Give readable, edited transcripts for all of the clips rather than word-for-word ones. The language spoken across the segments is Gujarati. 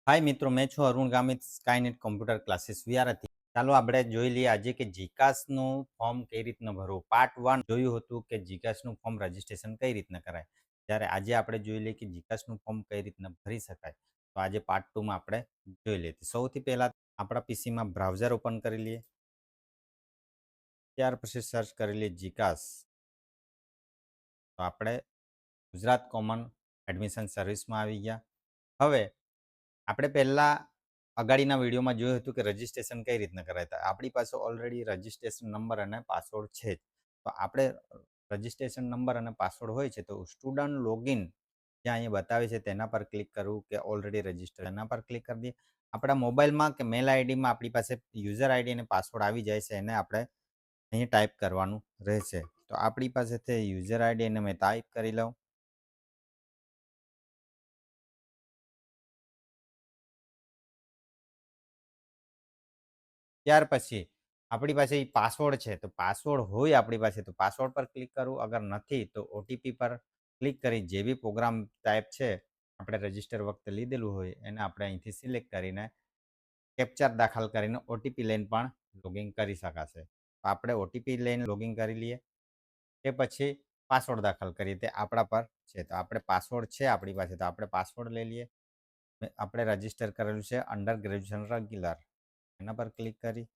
હાય મિત્રો, મેં છું Arun Gamit, Skynet computer classes વિદ્યાર્થી. ચાલો આપણે જોઈ લઈએ આજે કે જીકાસનું ફોર્મ કઈ રીતના ભરવું. પાર્ટ 1 જોયું હતું કે જીકાસનું ફોર્મ રજીસ્ટ્રેશન કઈ રીતના કરાય. જ્યારે આજે આપણે જોઈ લઈએ કે જીકાસનું ફોર્મ કઈ રીતના ભરી શકાય. તો આજે પાર્ટ 2 માં આપણે જોઈ લઈએ. સૌથી પહેલા આપણા પીસીમાં બ્રાઉઝર ઓપન કરી લઈએ. ત્યાર પછી સર્ચ કરી લઈએ જીકાસ. તો આપણે ગુજરાત કોમન એડમિશન સર્વિસમાં આવી ગયા. હવે આપણે પહેલાં અગાડીના વિડીયોમાં જોયું હતું કે રજિસ્ટ્રેશન કઈ રીતના કરાય. આપણી પાસે ઓલરેડી રજિસ્ટ્રેશન નંબર અને પાસવર્ડ છે જ. તો આપણે રજિસ્ટ્રેશન નંબર અને પાસવર્ડ હોય છે તો સ્ટુડન્ટ લોગિન જ્યાં અહીંયા બતાવે છે તેના પર ક્લિક કરવું કે ઓલરેડી રજિસ્ટર એના પર ક્લિક કરી દઈએ. આપણા મોબાઈલમાં કે મેલ આઈડીમાં આપણી પાસે યુઝર આઈડી અને પાસવર્ડ આવી જાય છે, એને આપણે અહીં ટાઈપ કરવાનું રહેશે. તો આપણી પાસેથી યુઝર આઈડી એને મેં ટાઈપ કરી લઉં. ત્યાર પછી આપણી પાસે પાસવર્ડ છે, તો પાસવર્ડ હોય આપણી પાસે તો પાસવર્ડ પર ક્લિક કરવું. અગર નથી તો ઓટીપી પર ક્લિક કરી જે બી પ્રોગ્રામ ટાઈપ છે આપણે રજિસ્ટર વખતે લીધેલું હોય એને આપણે અહીંથી સિલેક્ટ કરીને કેપ્ચર દાખલ કરીને ઓટીપી લઈને પણ લોગિન કરી શકાશે. તો આપણે ઓટીપી લઈને લોગિન કરી લઈએ. તે પછી પાસવર્ડ દાખલ કરીએ, તે આપણા પર છે. તો આપણે પાસવર્ડ છે આપણી પાસે તો આપણે પાસવર્ડ લઈ લઈએ. આપણે રજિસ્ટર કરેલું છે અંડર ગ્રેજ્યુએશન રેગ્યુલર, એના પર ક્લિક કરી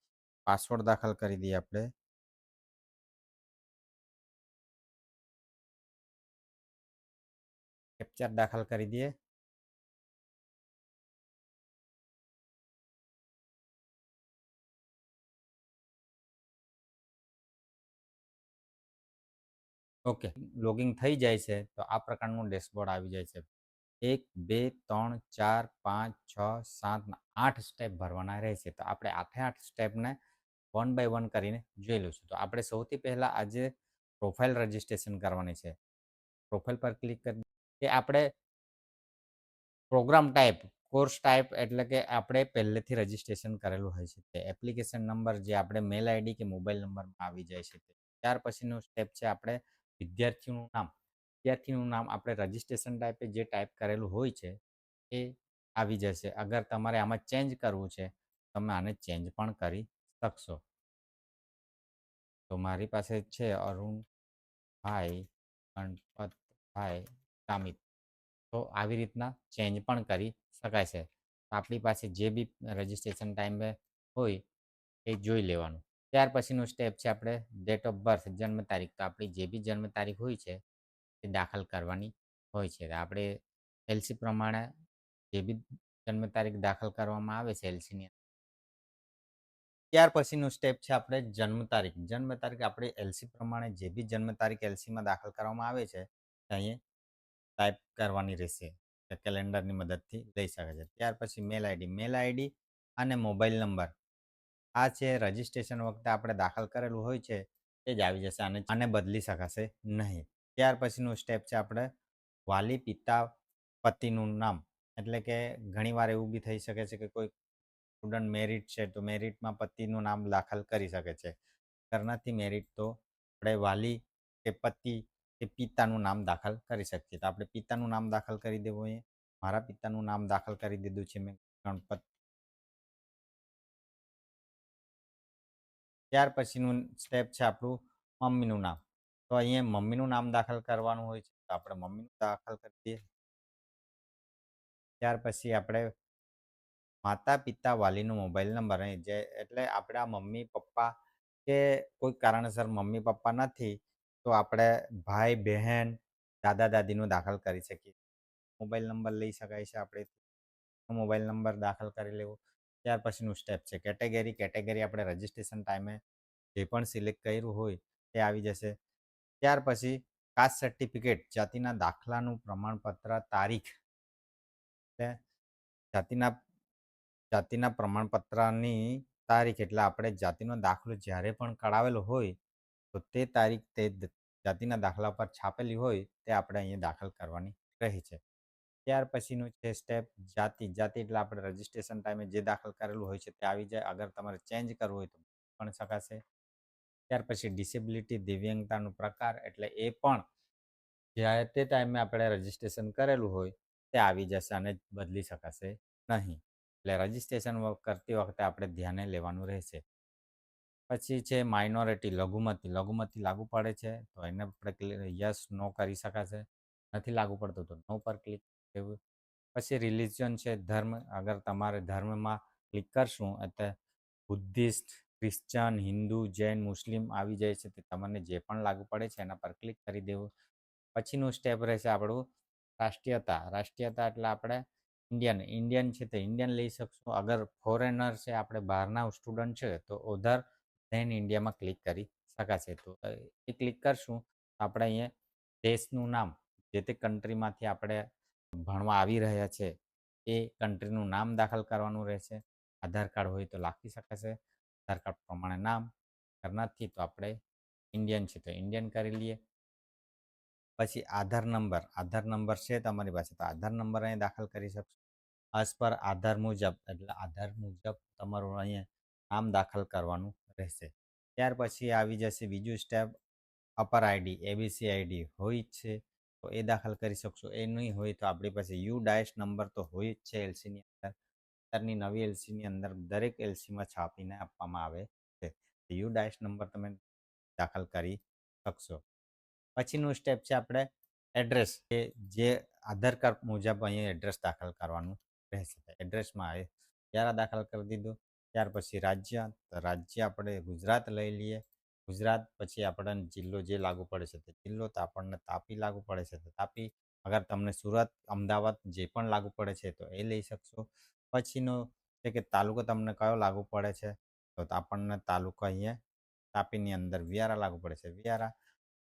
પાસવર્ડ દાખલ કરી દઈએ. આપણે કેપ્ચર દાખલ કરી દઈએ. ઓકે, લોગિંગ થઈ જાય છે તો આ પ્રકારનું ડેશબોર્ડ આવી જાય છે. 1 2 3 4 5 6 7 8 સ્ટેપ ભરવાના રહેશે. તો આપણે 8 સ્ટેપને વન બાય વન કરીને જોઈ લઈશું. તો આપણે સૌથી પહેલાં આજે પ્રોફાઇલ રજિસ્ટ્રેશન કરવાની છે. પ્રોફાઇલ પર ક્લિક કરી કે આપણે પ્રોગ્રામ ટાઈપ, કોર્સ ટાઈપ એટલે કે આપણે પહેલેથી રજિસ્ટ્રેશન કરેલું હોય છે તે એપ્લિકેશન નંબર જે આપણે મેલ આઈડી કે મોબાઈલ નંબરમાં આવી જાય છે. ત્યાર પછીનું સ્ટેપ છે આપણે વિદ્યાર્થીનું નામ. વિદ્યાર્થીનું નામ આપણે રજિસ્ટ્રેશન ટાઈપે જે ટાઈપ કરેલું હોય છે એ આવી જશે. અગર તમારે આમાં ચેન્જ કરવું છે તમે આને ચેન્જ પણ કરી શકશો. તો મારી પાસે છે અરુણભાઈ ગણપતભાઈ ગામિત. તો આવી રીતના ચેન્જ પણ કરી શકાય છે. આપણી પાસે જે બી રજિસ્ટ્રેશન ટાઈમે હોય એ જોઈ લેવાનું. ત્યાર પછીનું સ્ટેપ છે આપણે ડેટ ઓફ બર્થ, જન્મ તારીખ. તો આપણી જે બી જન્મ તારીખ હોય છે એ દાખલ કરવાની હોય છે. આપણે એલસી પ્રમાણે જે બી જન્મ તારીખ દાખલ કરવામાં આવે છે એલસીની. ત્યાર પછીનું સ્ટેપ છે આપણે જન્મ તારીખ. જન્મ તારીખ આપણે એલસી પ્રમાણે જે બી જન્મ તારીખ એલસીમાં દાખલ કરવામાં આવે છે અહીંયા ટાઈપ કરવાની રહેશે. કેલેન્ડરની મદદથી લઈ શકે છે. ત્યાર પછી મેલ આઈડી. મેલ આઈડી અને મોબાઈલ નંબર આ છે રજિસ્ટ્રેશન વખતે આપણે દાખલ કરેલું હોય છે એ જ આવી જશે. આને બદલી શકાશે નહીં. ત્યાર પછીનું સ્ટેપ છે આપણે વાલી પિતા પતિનું નામ. એટલે કે ઘણીવાર એવું બી થઈ શકે છે કે કોઈ સ્ટુડન્ટ મેરિટ છે તો મેરિટમાં પતિનું નામ દાખલ કરી શકે છે. અગર નથી મેરિટ તો આપણે વાલી કે પતિ કે પિતાનું નામ દાખલ કરી શકીએ. તો આપણે પિતાનું નામ દાખલ કરી દેવું. અહીંયા મારા પિતાનું નામ દાખલ કરી દીધું છે મેં, ગણપત. ત્યાર પછીનું સ્ટેપ છે આપણું મમ્મીનું નામ. તો અહીંયા મમ્મીનું નામ દાખલ કરવાનું હોય છે તો આપણે મમ્મીનું દાખલ કરી દઈએ. ત્યાર પછી આપણે માતા પિતા વાલીનો મોબાઈલ નંબર અહીં જે એટલે આપણા મમ્મી પપ્પા કે કોઈ કારણસર મમ્મી પપ્પા નથી તો આપણે ભાઈ બહેન દાદા દાદીનું દાખલ કરી શકીએ. મોબાઈલ નંબર લઈ શકાય છે. આપણે મોબાઈલ નંબર દાખલ કરી લેવો. ત્યાર પછીનું સ્ટેપ છે કેટેગરી. કેટેગરી આપણે રજિસ્ટ્રેશન ટાઈમે જે પણ સિલેક્ટ કર્યું હોય તે આવી જશે. ત્યાર પછી કાસ્ટ સર્ટિફિકેટ, જાતિના દાખલાનું પ્રમાણપત્ર તારીખ. એટલે જાતિના જાતિના પ્રમાણપત્રની તારીખ એટલે આપણે જાતિનો દાખલો જ્યારે પણ કઢાવેલો હોય તો તે તારીખ તે જાતિના દાખલા પર છાપેલી હોય તે આપણે અહીંયા દાખલ કરવાની રહી છે. ત્યાર પછીનું છે સ્ટેપ જાતિ. જાતિ એટલે આપણે રજિસ્ટ્રેશન ટાઈમે જે દાખલ કરેલું હોય છે તે આવી જાય. અગર તમારે ચેન્જ કરવું હોય તો પણ શકાશે. ત્યાર પછી ડિસેબિલિટી, દિવ્યાંગતાનું પ્રકાર એટલે એ પણ જ્યારે તે ટાઈમે આપણે રજિસ્ટ્રેશન કરેલું હોય તે આવી જશે અને બદલી શકાશે નહીં. એટલે રજિસ્ટ્રેશન કરતી વખતે આપણે ધ્યાને લેવાનું રહેશે. પછી છે માઇનોરિટી, લઘુમતી. લઘુમતી લાગુ પડે છે તો એને આપણે યસ નો કરી શકાશે. નથી લાગુ પડતું તો નો પર ક્લિક દેવું. પછી રિલિજન છે, ધર્મ. અગર તમારે ધર્મમાં ક્લિક કરશું એટલે બુદ્ધિસ્ટ, ક્રિશ્ચન, હિન્દુ, જૈન, મુસ્લિમ આવી જાય છે. તે તમને જે પણ લાગુ પડે છે એના પર ક્લિક કરી દેવું. પછીનું સ્ટેપ રહેશે આપણું રાષ્ટ્રીયતા. રાષ્ટ્રીયતા એટલે આપણે ઇન્ડિયન છે તો ઇન્ડિયન લઈ શકશું. અગર ફોરેનર છે, આપણે બહારના સ્ટુડન્ટ છે તો ઓધર ધેન ઇન્ડિયામાં ક્લિક કરી શકાશે. તો એ ક્લિક કરશું તો આપણે અહીંયા દેશનું નામ, જે તે કન્ટ્રીમાંથી આપણે ભણવા આવી રહ્યા છે એ કન્ટ્રીનું નામ દાખલ કરવાનું રહેશે. આધાર કાર્ડ હોય તો લખી શકાશે. આધાર કાર્ડ પ્રમાણે નામ. અગર નથી તો આપણે ઇન્ડિયન છે તો ઇન્ડિયન કરી લઈએ. પછી આધાર નંબર. આધાર નંબર છે તમારી પાસે તો આધાર નંબર અહીં દાખલ કરી શકશો. આસ પર આધાર મુજબ, એટલે આધાર મુજબ તમારું અહીંયા નામ દાખલ કરવાનું રહેશે. ત્યાર પછી આવી જશે બીજું step, upper ID, ABC ID હોય જ છે તો એ દાખલ કરી શકશો. એ નહીં હોય તો આપણી પાસે યુ ડાયસ નંબર તો હોય જ છે એલસીની અંદર. અત્યારની નવી એલસીની અંદર દરેક એલસીમાં છાપીને આપવામાં આવે છે. યુ ડાયસ નંબર તમે દાખલ કરી શકશો. પછીનું સ્ટેપ છે આપણે એડ્રેસ, કે જે આધાર કાર્ડ મુજબ અહીંયા એડ્રેસ દાખલ કરવાનું રહેશે. એડ્રેસમાં ત્યારે દાખલ કરી દીધું. ત્યાર પછી રાજ્ય, તો રાજ્ય આપણે ગુજરાત લઈ લઈએ. ગુજરાત પછી આપણને જિલ્લો જે લાગુ પડે છે તે જિલ્લો, તો આપણને તાપી લાગુ પડે છે તો તાપી. અગર તમને સુરત, અમદાવાદ જે પણ લાગુ પડે છે તો એ લઈ શકશો. પછીનો છે કે તાલુકો તમને કયો લાગુ પડે છે તો આપણને તાલુકો અહીંયા તાપીની અંદર વિયારા લાગુ પડે છે, વિયારા.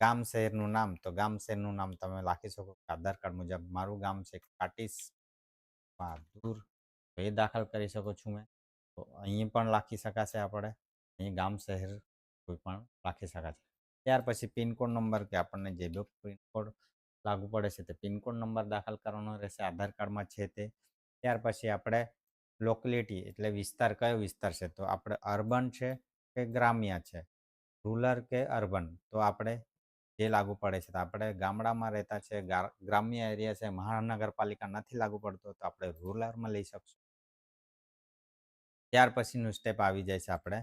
ગામ શહેરનું નામ, તો ગામ શહેરનું નામ તમે લખી શકો. આધાર કાર્ડ મુજબ મારું ગામ છે કાટીસ દૂર, તો એ દાખલ કરી શકો છું મેં. તો અહીં પણ લખી શકાશે આપણે. અહીં ગામ શહેર કોઈ પણ લખી શકાશે. ત્યાર પછી પિનકોડ નંબર, કે આપણને જે બે પિનકોડ લાગુ પડે છે તે પિનકોડ નંબર દાખલ કરવાનો રહેશે આધાર કાર્ડમાં છે તે. ત્યાર પછી આપણે લોકેલિટી, એટલે વિસ્તાર, કયો વિસ્તાર છે તો આપણે અર્બન છે કે ગ્રામ્ય છે, રૂરલ કે અર્બન. તો આપણે જે લાગુ પડે છે તો આપણે ગામડામાં રહેતા છે, ગ્રામ્ય એરિયા છે, મહાનગરપાલિકા નથી લાગુ પડતો તો આપણે રૂરલમાં લઈ શકશું. ત્યાર પછીનું સ્ટેપ આવી જાય છે આપણે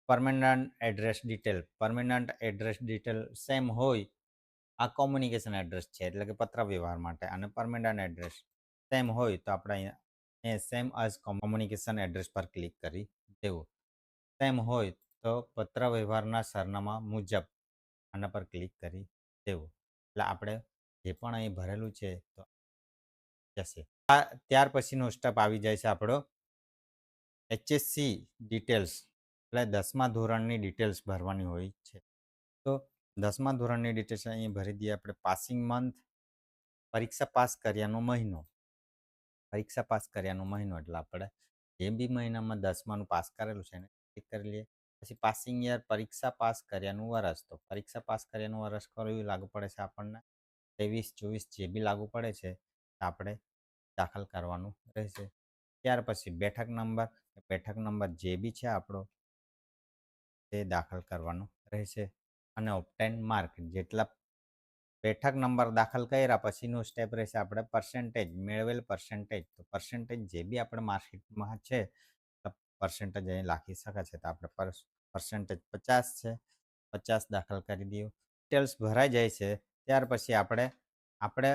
permanent address detail. Permanent address detail same હોય, આ કોમ્યુનિકેશન એડ્રેસ છે એટલે કે પત્ર વ્યવહાર માટે, અને પરમેનન્ટ એડ્રેસ સેમ હોય તો આપણે અહીંયા સેમ એઝ કોમ્યુનિકેશન એડ્રેસ પર ક્લિક કરી દેવું. સેમ હોય તો પત્ર વ્યવહારના સરનામા મુજબ આના પર ક્લિક કરી દેવું. એટલે આપણે જે પણ અહીં ભરેલું છે તો જશે. ત્યાર પછીનો સ્ટેપ આવી જાય છે આપણો એચએસસી ડિટેલ્સ, એટલે 10મા ધોરણની ડિટેલ્સ ભરવાની હોય છે. તો 10મા ધોરણની ડિટેલ્સ અહીં ભરી દઈએ આપણે. પાસિંગ મંથ, પરીક્ષા પાસ કર્યાનો મહિનો. પરીક્ષા પાસ કર્યાનો મહિનો એટલે આપણે જે બી મહિનામાં 10માનું પાસ કરેલું છે એને ક્લિક કરી લઈએ. પછી પાસિંગ યર, પરીક્ષા પાસ કર્યાનું વર્ષ. તો પરીક્ષા પાસ કર્યાનું વર્ષ કયું લાગુ પડે છે આપણને, 23, 24 જે બી લાગુ પડે છે આપણે દાખલ કરવાનું રહેશે. ત્યાર પછી બેઠક નંબર, બેઠક નંબર જે બી છે આપણો તે દાખલ કરવાનું રહેશે. અને ઓપ્ટેન માર્ક, જેટલા બેઠક નંબર દાખલ કર્યા પછીનું સ્ટેપ રહેશે આપણે પર્સન્ટેજ, મેળવેલ પર્સન્ટેજ. તો પર્સન્ટેજ જે બી આપણે માર્કશીટમાં છે પર્સન્ટેજ અહીં લખી શકાશે. તો આપણે પર્સન્ટેજ 50 છે, 50 દાખલ કરી દઈએ. ડિટેલ્સ ભરાઈ જાય છે ત્યાર પછી આપણે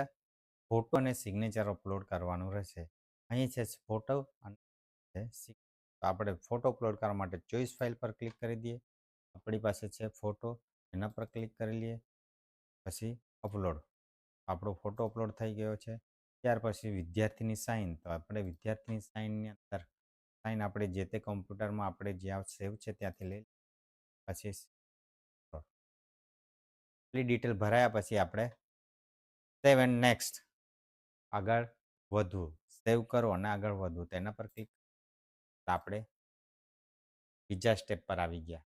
ફોટો અને સિગ્નેચર અપલોડ કરવાનું રહેશે. અહીં છે ફોટો અને તો આપણે ફોટો અપલોડ કરવા માટે ચોઈસ ફાઇલ પર ક્લિક કરી દઈએ. આપણી પાસે છે ફોટો, એના પર ક્લિક કરી લઈએ. પછી અપલોડ, આપણો ફોટો અપલોડ થઈ ગયો છે. ત્યાર પછી વિદ્યાર્થીની સાઇન, તો આપણે વિદ્યાર્થીની સાઇનની અંદર સાઇન આપણે જે તે કમ્પ્યુટરમાં આપણે જ્યાં સેવ છે ત્યાંથી લઈ પછી એટલી ડિટેલ ભરાયા પછી આપણે સેવ એન્ડ નેક્સ્ટ, આગળ વધવું, સેવ કરો અને આગળ વધવું તેના પર ક્લિક. આપણે બીજા સ્ટેપ પર આવી ગયા.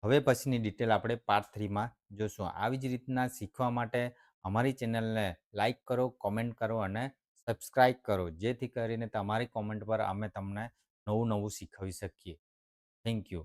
હવે પછીની ડિટેલ આપણે પાર્ટ 3માં જોશું. આવી જ રીતના શીખવા માટે અમારી ચેનલને લાઈક કરો, કોમેન્ટ કરો અને સબસ્ક્રાઈબ કરો, જેથી કરીને તમારી કોમેન્ટ પર અમે તમને નવું નવું શીખવી શકીએ. Thank you.